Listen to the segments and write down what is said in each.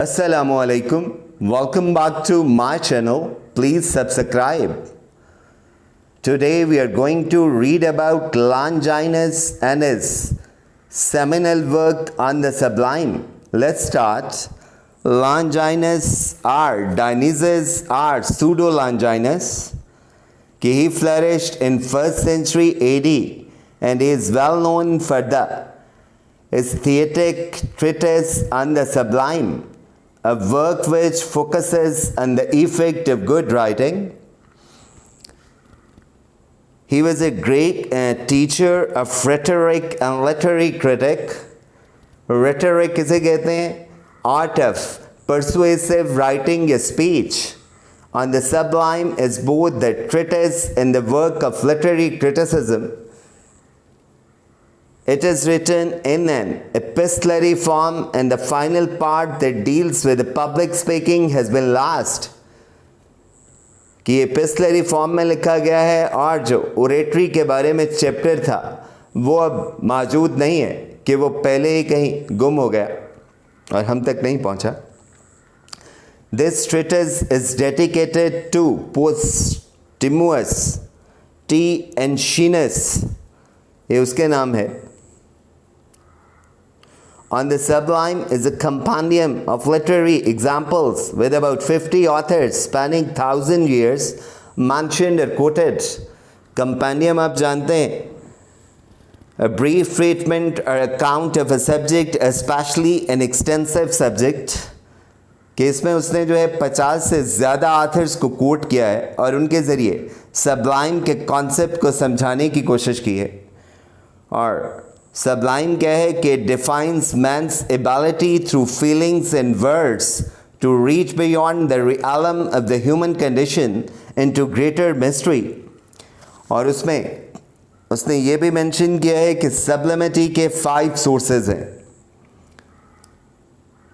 Assalamu alaikum. Welcome back to my channel. Please subscribe. Today we are going to read about Longinus and his seminal work on the sublime. Let's start. Longinus or Dionysius or Pseudo-Longinus, he flourished in 1st century AD and is well known for the aesthetic treatise on the sublime, a work which focuses on the effect of good writing. He was a great teacher of rhetoric and literary critic. Rhetoric किसे कहते हैं? Art of persuasive writing a speech. On the sublime is both the treatise and the work of literary criticism. It is written in an epistolary form and the final part that deals with the public speaking has been last. कि epistolary form में लिखा गया है और जो oratory के बारे में chapter था वो अब मौजूद नहीं है कि वो पहले ही कहीं गुम हो गया और हम तक नहीं पहुंचा. This treatise is dedicated to Postumus T. Enchinus. ये उसके नाम है. On the sublime is a compendium of literary examples with about 50 authors spanning 1,000 years mentioned or quoted. Compendium आप जानते हैं, a brief treatment or account of a subject, especially an extensive subject. कि इसमें उसने जो है 50 से ज़्यादा ऑथर्स को कोट किया है और उनके ज़रिए सबलाइम के कॉन्सेप्ट को समझाने की कोशिश की है. और सबलाइम क्या है कि defies man's ability through feelings and words to reach beyond the realm of the human condition into greater mystery. और उसमें उसने ये भी मेंशन किया है कि सबलिमिटी के 5 सोर्सेज हैं,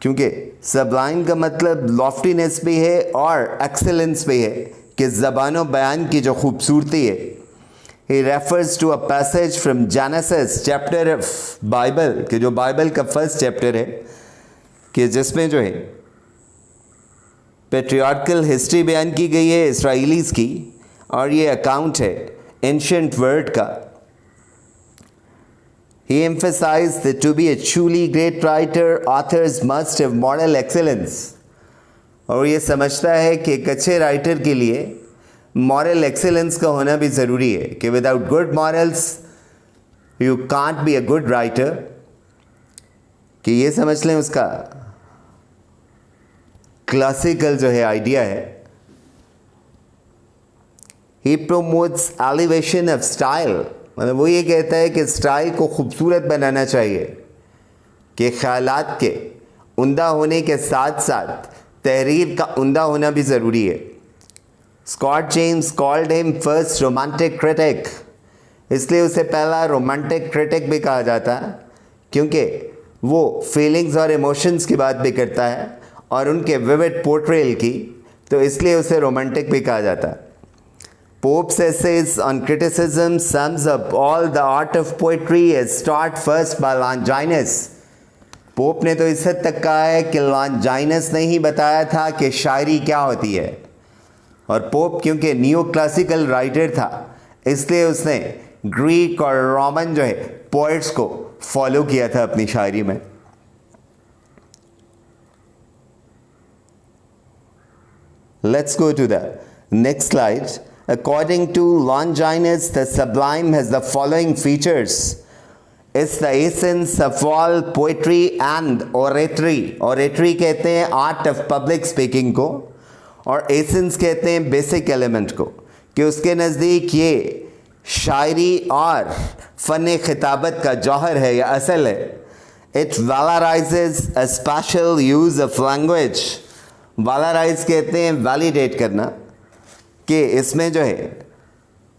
क्योंकि सबलाइम का मतलब लॉफ्टीनेस भी है और एक्सेलेंस भी है कि ज़बानो बयान की जो खूबसूरती है. He refers to a passage from Genesis chapter of Bible, कि जो बाइबल का फर्स्ट चैप्टर है कि जिसमें जो है पेट्रियार्कल हिस्ट्री बयान की गई है इसराइलीज़ की और ये अकाउंट है एंशिएंट वर्ल्ड का. He emphasized that to be a truly great writer, authors must have moral excellence. और ये समझता है कि एक अच्छे राइटर के लिए मॉरल एक्सेलेंस का होना भी ज़रूरी है कि without good morals you can't be a good writer. कि ये समझ लें उसका क्लासिकल जो है आइडिया है. ही प्रोमोट्स एलिवेशन ऑफ स्टाइल, मतलब वो ये कहता है कि स्टाइल को खूबसूरत बनाना चाहिए कि ख़यालात के उम्दा होने के साथ साथ तहरीर का उम्दा होना भी ज़रूरी है. Scott James called him first romantic critic. इसलिए उसे पहला रोमांटिक क्रिटिक भी कहा जाता है क्योंकि वो फीलिंग्स और इमोशंस की बात भी करता है और उनके विविड पोर्ट्रेल की, तो इसलिए उसे रोमांटिक भी कहा जाता है. Pope's essays on criticism sums up all the art of poetry as taught first by Longinus. Pope ने तो इस हद तक कहा है कि लॉन्जाइनस ने ही बताया था कि शायरी क्या होती है. और पोप क्योंकि न्यू क्लासिकल राइटर था इसलिए उसने ग्रीक और रोमन जो है पोइट्स को फॉलो किया था अपनी शायरी में. Let's go to the next slide. According to Longinus the sublime has the following features. It's the essence of all poetry and oratory. Oratory कहते हैं आर्ट ऑफ पब्लिक स्पीकिंग को और एसेंस कहते हैं बेसिक एलिमेंट को, कि उसके नज़दीक ये शायरी और फ़न खिताबत का जौहर है या असल है. It valorizes a special use of language. Valorize कहते हैं वैलिडेट करना, कि इसमें जो है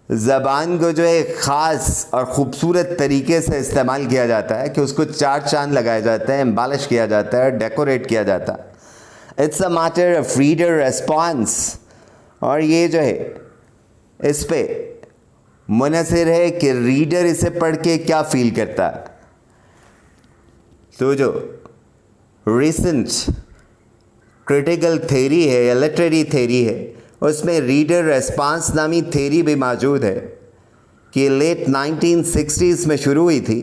ज़बान को जो है ख़ास और ख़ूबसूरत तरीके से इस्तेमाल किया जाता है, कि उसको चार चांद लगाया जाता है, एम्बेलिश किया जाता है, डेकोरेट किया जाता है. It's a matter of reader response. और ये जो है इस पे मुनहसर है कि रीडर इसे पढ़ के क्या फील करता है. तो जो रिसेंट क्रिटिकल थेरी है या लिटरेरी थेरी है, उसमें रीडर रेस्पॉन्स नामी थेरी भी मौजूद है कि लेट 1960s में शुरू हुई थी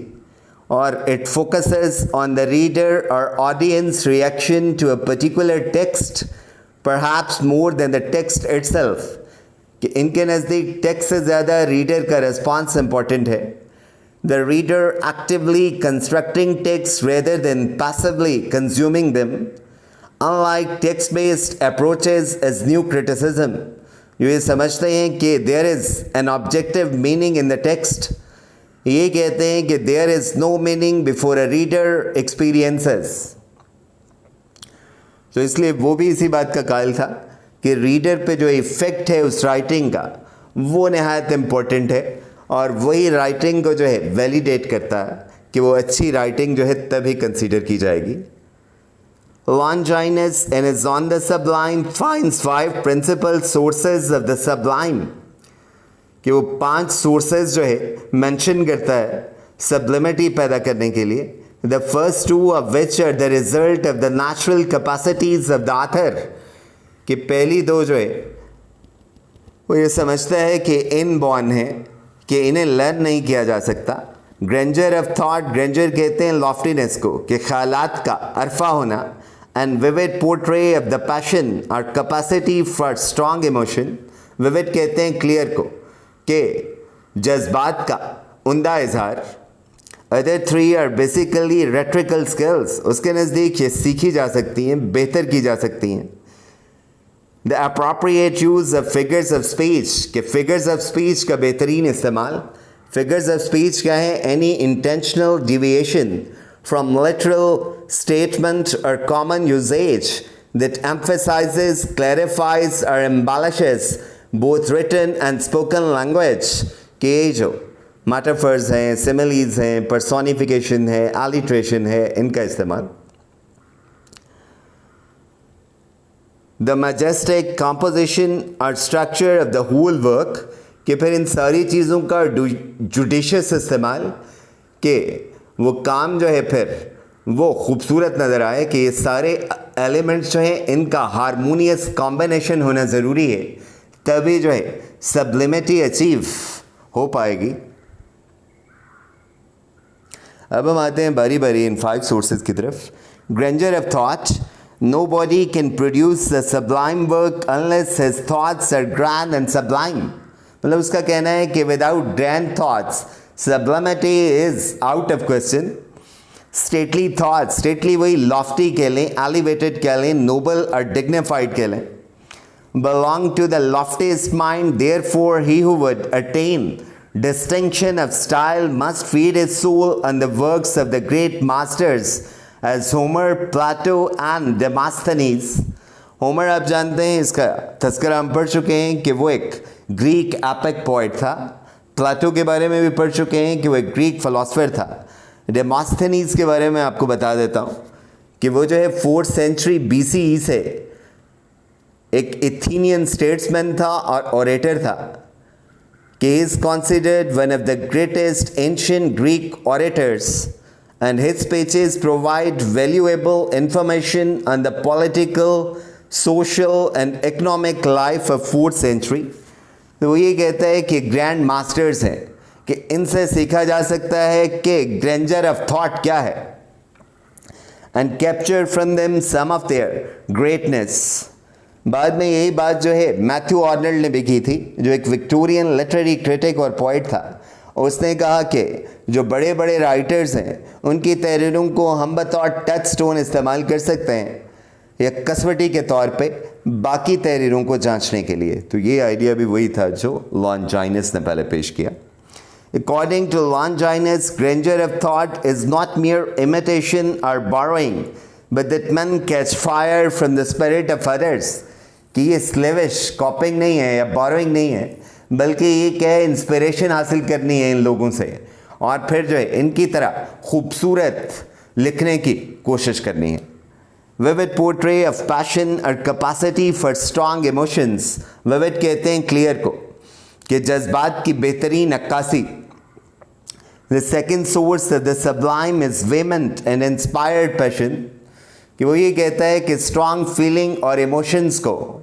और it focuses on the reader और audience reaction to a particular text perhaps more than the text itself, कि इनके नज़दीक टेक्स्ट से ज़्यादा रीडर का रिस्पॉन्स इम्पॉर्टेंट है. The reader actively constructing text rather than passively consuming them, unlike text-based approaches as new criticism. जो ये समझते हैं कि there is an objective meaning in the text, ये कहते हैं कि there is no meaning before a reader experiences. तो इसलिए वो भी इसी बात का कायल था कि रीडर पे जो इफ़ेक्ट है उस राइटिंग का वो नहायत इम्पोर्टेंट है, और वही राइटिंग को जो है वैलिडेट करता है कि वो अच्छी राइटिंग जो है तभी कंसीडर की जाएगी. Longinus in his On the Sublime finds 5 principal sources of the sublime, कि वो 5 sources जो है mention करता है sublimity पैदा करने के लिए. The first 2 of which are the result of the natural capacities of the author, कि पहली 2 जो है वो ये समझता है कि इनबॉर्न है, कि इन्हें लर्न नहीं किया जा सकता. ग्रेंजर ऑफ थॉट, ग्रेंजर कहते हैं लॉफ्टीनेस को, कि ख्यालात का अरफा होना, and vivid portray of the passion or capacity for strong emotion. vivid कहते हैं क्लियर को, कि जज्बात का उम्दा इजहार. other 3 are basically rhetorical skills, उसके नज़दीक ये सीखी जा सकती हैं, बेहतर की जा सकती हैं. the appropriate use of figures of speech, कि figures of speech का बेहतरीन इस्तेमाल. figures of speech क्या है? any intentional deviation from literal statement or common usage that emphasizes, clarifies or embellishes both written and spoken language, के जो metaphors हैं, similes हैं, personification है, alliteration है, इनका इस्तेमाल. The majestic composition or structure of the whole work, कि फिर इन सारी चीज़ों का judicious इस्तेमाल, के वो काम जो है फिर वो खूबसूरत नज़र आए, कि ये सारे एलिमेंट्स जो हैं इनका हारमोनियस कॉम्बिनेशन होना ज़रूरी है, तभी जो है सब्लिमिटी अचीव हो पाएगी. अब हम आते हैं बारी बारी इन 5 सोर्सेज की तरफ. Granger of thought, nobody can produce a sublime work unless his thoughts are grand and sublime. मतलब उसका कहना है कि without grand thoughts sublimity is out of question. stately thoughts, stately वही lofty कह लें, elevated कह लें, noble और dignified कह लें, belong to the loftiest mind. Therefore he who would attain distinction of style must feed his soul on the works of the great masters as Homer, Plato and Demosthenes. Homer आप जानते हैं, इसका तस्करा हम पढ़ चुके हैं कि वो एक ग्रीक एपिक पोइट था. प्लाटो के बारे में भी पढ़ चुके हैं कि वो एक ग्रीक फिलोसफर था. डेमोस्थेनीज के बारे में आपको बता देता हूँ कि वो जो है 4th सेंचुरी BCE से एक एथेनियन स्टेट्समैन था और ओरेटर था, कि he is considered one of the greatest ancient Greek orators and his speeches provide valuable information on the political, social and economic life of 4th century. तो वो ये कहता है कि ग्रैंड मास्टर्स हैं, कि इनसे सीखा जा सकता है कि ग्रेंजर ऑफ थॉट क्या है, and capture from them some of their greatness. बाद में यही बात जो है मैथ्यू आर्नल्ड ने भी की थी, जो एक विक्टोरियन लिटरेरी क्रिटिक और पोइट था. उसने कहा कि जो बड़े बड़े राइटर्स हैं उनकी तहरीरों को हम बतौर टच स्टोन इस्तेमाल कर सकते हैं या कसवटी के तौर पे बाकी तहरीरों को जांचने के लिए. तो ये आइडिया भी वही था जो लॉन्जाइनस ने पहले पेश किया. According to Longinus, grandeur of thought is not mere imitation or borrowing, but that men catch fire from the spirit of others. कि ये स्लेविश कॉपिंग नहीं है या बोरोइंग नहीं है, बल्कि ये क्या है, इंस्पिरेशन हासिल करनी है इन लोगों से और फिर जो है इनकी तरह खूबसूरत लिखने की कोशिश करनी है. विविड पोर्ट्रे ऑफ पैशन और capacity for strong emotions. Vivid कहते हैं क्लियर को, कि जज्बात की बेहतरीन अक्कासी. The second source of the sublime is vehement and inspired passion. कि वो ये कहता है कि स्ट्रॉन्ग फीलिंग और इमोशंस को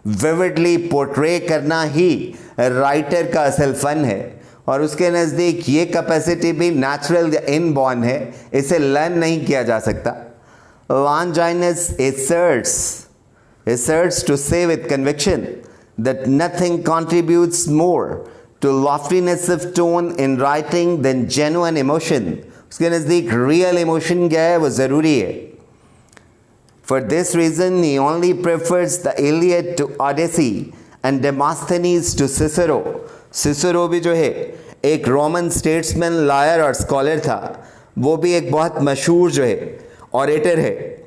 विविडली पोर्ट्रे करना ही राइटर का असल फन है, और उसके नज़दीक ये कैपेसिटी भी नेचुरल या इनबॉर्न है, इसे लर्न नहीं किया जा सकता. Longinus asserts to say with conviction that nothing contributes more to loftiness of tone in writing than genuine emotion. उसके नज़दीक real emotion क्या है वो ज़रूरी है. For this reason he only prefers the Iliad to Odyssey and Demosthenes to Cicero. Cicero भी जो है एक रोमन स्टेट्समैन, लायर और स्कॉलर था, वो भी एक बहुत मशहूर जो है ऑरेटर है,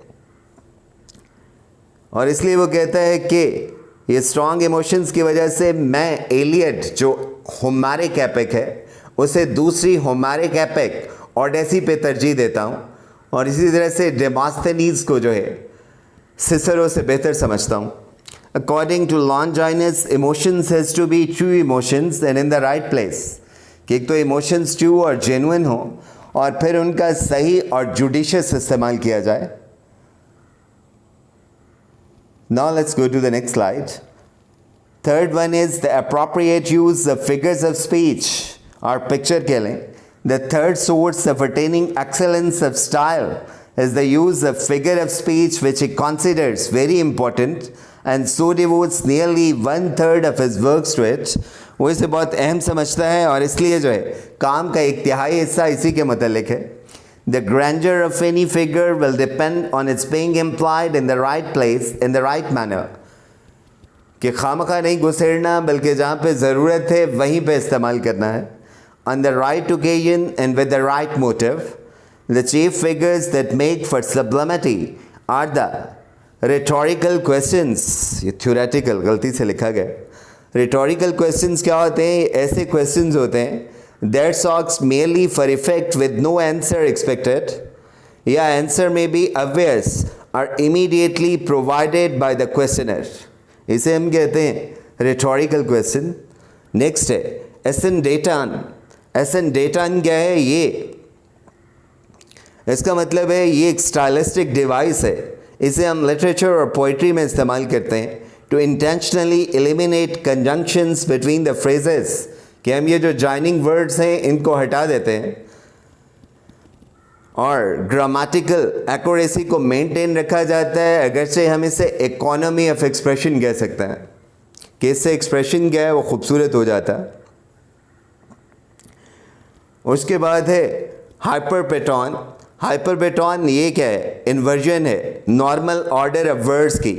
और इसलिए वो कहता है कि ये स्ट्रॉन्ग इमोशंस की वजह से मैं एलियड जो होमरिक एपिक है उसे दूसरी होमरिक एपिक ओडेसी पे तरजीह देता हूँ, और इसी तरह से डेमोस्थेनीज को जो है सिसरो से बेहतर समझता हूँ. According to Longinus emotions has to be true emotions and in the right place, कि एक तो इमोशंस ट्रू और जेन्युइन हो और फिर उनका सही और जुडिशियस इस्तेमाल किया जाए. Now let's go to the next slide. Third one is the appropriate use of figures of speech or picture killing. The third source of attaining excellence of style is the use of figure of speech, which he considers very important and so devotes nearly 1/3 of his works to it. वो इसे बहुत अहम समझता है और इसलिए जो है काम का 1/3 हिस्सा इसी के मुतल्लिक है. The grandeur of any figure will depend on its being implied in the right place, in the right manner. कि खामखा नहीं घुसेड़ना, बल्कि जहाँ पे ज़रूरत है वहीं पे इस्तेमाल करना है. On the right occasion and with the right motive. The chief figures that make for sublimity are the rhetorical questions. ये theoretical गलती से लिखा गया. Rhetorical questions क्या होते हैं? ऐसे questions होते हैं that asked merely for effect with no answer expected, या answer may be obvious or immediately provided by the questioner. इसे हम कहते हैं rhetorical question. Next है ascendaton. ascendaton क्या है? ये इसका मतलब है ये एक स्टाइलिस्टिक डिवाइस है. इसे हम लिटरेचर और पोइट्री में इस्तेमाल करते हैं to intentionally eliminate conjunctions between the phrases, कि हम ये जो जॉइनिंग वर्ड्स हैं इनको हटा देते हैं और ग्रामेटिकल एक्यूरेसी को मेंटेन रखा जाता है. अगरचे हम इसे इकोनॉमी ऑफ एक्सप्रेशन कह सकते हैं कि इससे एक्सप्रेशन क्या है वो खूबसूरत हो जाता है. उसके बाद है हाइपरपेटॉन. हाइपरपेटॉन ये क्या है? इन्वर्जन है नॉर्मल ऑर्डर ऑफ वर्ड्स की,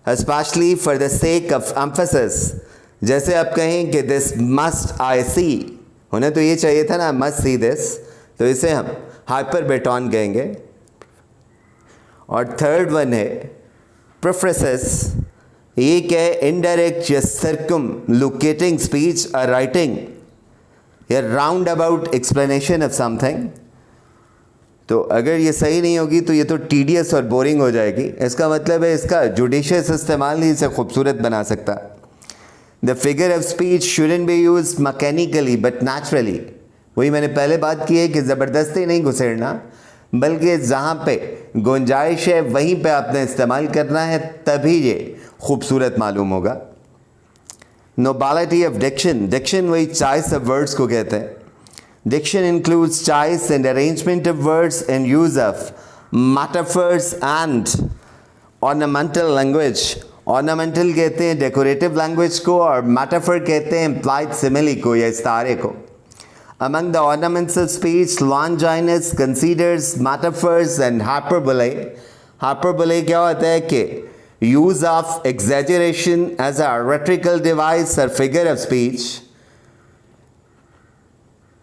specially for the sake of emphasis. जैसे आप कहें कि दिस मस्ट आई सी, उन्हें तो ये चाहिए था ना मस्ट सी दिस, तो इसे हम हाइपरपेटॉन कहेंगे. और थर्ड वन है प्रेफरेंसेस. ये क्या है? इनडायरेक्ट या सर्कमलोकेटिंग स्पीच और राइटिंग या round about explanation of something. तो अगर ये सही नहीं होगी तो ये तो टीडियस और बोरिंग हो जाएगी. इसका मतलब है इसका जुडिशियस इस्तेमाल ही इसे खूबसूरत बना सकता. The figure of speech shouldn't be used mechanically but naturally. वही मैंने पहले बात की है कि ज़बरदस्ती नहीं घुसेड़ना, बल्कि जहाँ पे गुंजाइश है वहीं पे आपने इस्तेमाल करना है, तभी ये खूबसूरत मालूम होगा. नोबालिटी ऑफ डिक्शन. डिक्शन वही चॉइस ऑफ वर्ड्स को कहते हैं. Diction includes choice and arrangement of words and use of metaphors and ornamental language. Ornamental कहते हैं decorative language को और metaphor कहते हैं implied simile को या इस्तारे को. Among the ornaments of speech, Longinus considers metaphors and hyperbole. Hyperbole क्या होता है कि use of exaggeration as a rhetorical device or figure of speech.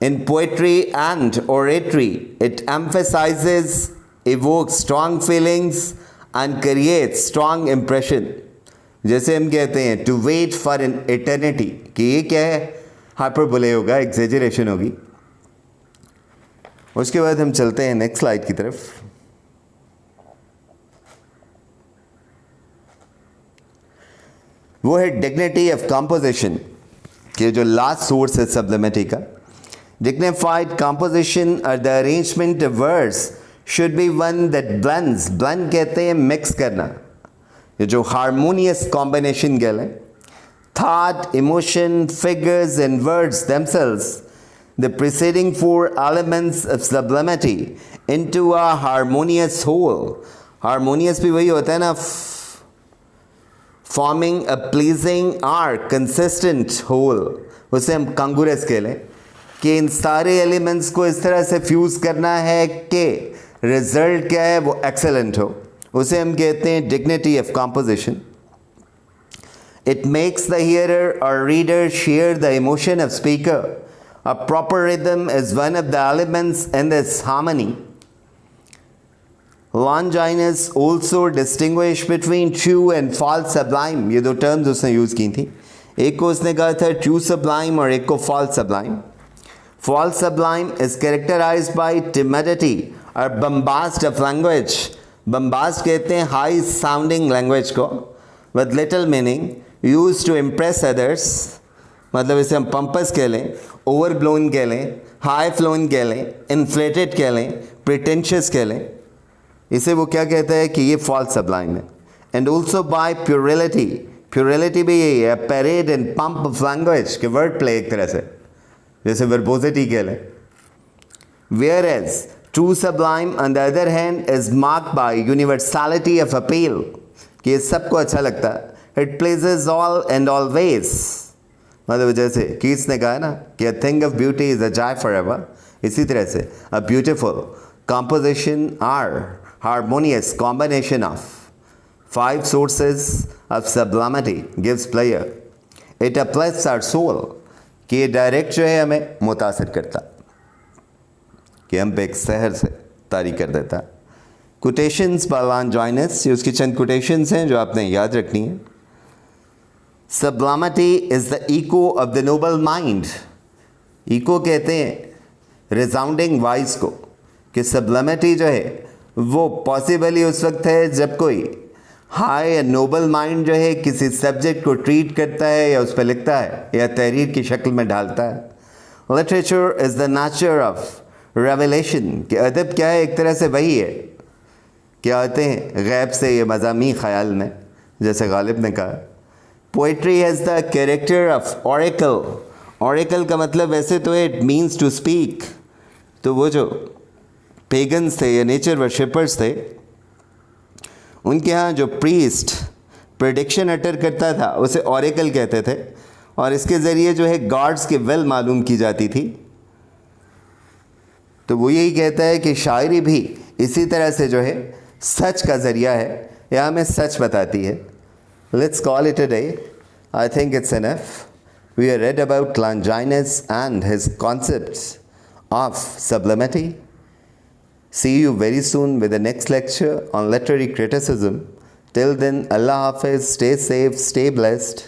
In poetry and oratory, it emphasizes, evokes strong feelings and creates strong impression. जैसे हम कहते हैं to wait for an eternity, कि ये क्या है? हाइपरबोले होगा, एग्जेजरेशन होगी. उसके बाद हम चलते हैं नेक्स्ट स्लाइड की तरफ. वो है डिग्निटी ऑफ कंपोजिशन, कि जो लास्ट सोर्स है सब्लिमिटी का. Dignified composition or the arrangement of verse should be one that blends. Blend कहते हैं mix करना, ये जो harmonious combination कह लें. Thought, emotion, figures and words themselves, the preceding four elements of sublimity into a harmonious whole. Harmonious भी वही होता है ना, forming a pleasing or consistent whole. उसे हम congruous कह लें कि इन सारे एलिमेंट्स को इस तरह से फ्यूज़ करना है कि रिजल्ट क्या है वो एक्सेलेंट हो. उसे हम कहते हैं dignity of composition. It makes the hearer और reader share the emotion of speaker. A proper rhythm is one of the elements in this harmony. Longinus also distinguish between true and false sublime. ये दो terms उसने use की थी. एक को उसने कहा था ट्रू सब्लाइम और एक को false sublime. False sublime is characterized by timidity or bombast of language. Bombast कहते हैं high sounding language को, with little meaning, used to impress others. मतलब इसे हम pompous कह लें, overblown कह लें, high flown कह लें, inflated कह लें, pretentious कह लें. इसे वो क्या कहता है कि ये false sublime है. And also by puerility. Puerility भी यही है, parade and pump of language के word play एक तरह से, जैसे वर्बोसिटी कह लें. Whereas true sublime on the other hand is marked by universality of appeal, कि सबको अच्छा लगता है. It pleases all and always. मतलब जैसे कीट्स ने कहा ना कि a thing of beauty is a joy forever. इसी तरह से a beautiful composition or harmonious combination of 5 sources of sublimity gives pleasure. It uplifts our soul. कि ये डायरेक्ट जो है हमें मुतासर करता, कि हम पे एक सहर से तारी कर देता. कोटेशंस बाय लॉन्जाइनस, ये उसकी चंद कोटेशंस हैं जो आपने याद रखनी है. Sublimity is the echo of the noble mind. Echo कहते हैं रिसाउंडिंग वॉइस को, कि सबलिमिटी जो है वो पॉसिबल ही उस वक्त है जब कोई हाई या नोबल माइंड जो है किसी सब्जेक्ट को ट्रीट करता है या उस पर लिखता है या तहरीर की शक्ल में ढालता है. Literature is the nature of revelation, कि अदब क्या है, एक तरह से वही है क्या आते हैं गैब से ये मज़ामी ख़याल में, जैसे गालिब ने कहा. Poetry has the character of oracle. Oracle का मतलब वैसे तो इट मीन्स टू स्पीक. तो वो जो पेगन्स थे या नेचर वर्शिपर्स थे, उनके यहाँ जो प्रीस्ट प्रेडिक्शन अटर करता था उसे ऑरेकल कहते थे, और इसके ज़रिए जो है गॉड्स के वेल मालूम की जाती थी. तो वो यही कहता है कि शायरी भी इसी तरह से जो है सच का ज़रिया है या हमें सच बताती है. Let's call it a day. I think it's enough. We are read about Longinus and his concepts of sublimity. See you very soon with the next lecture on literary criticism. Till then, Allah Hafiz, stay safe, stay blessed.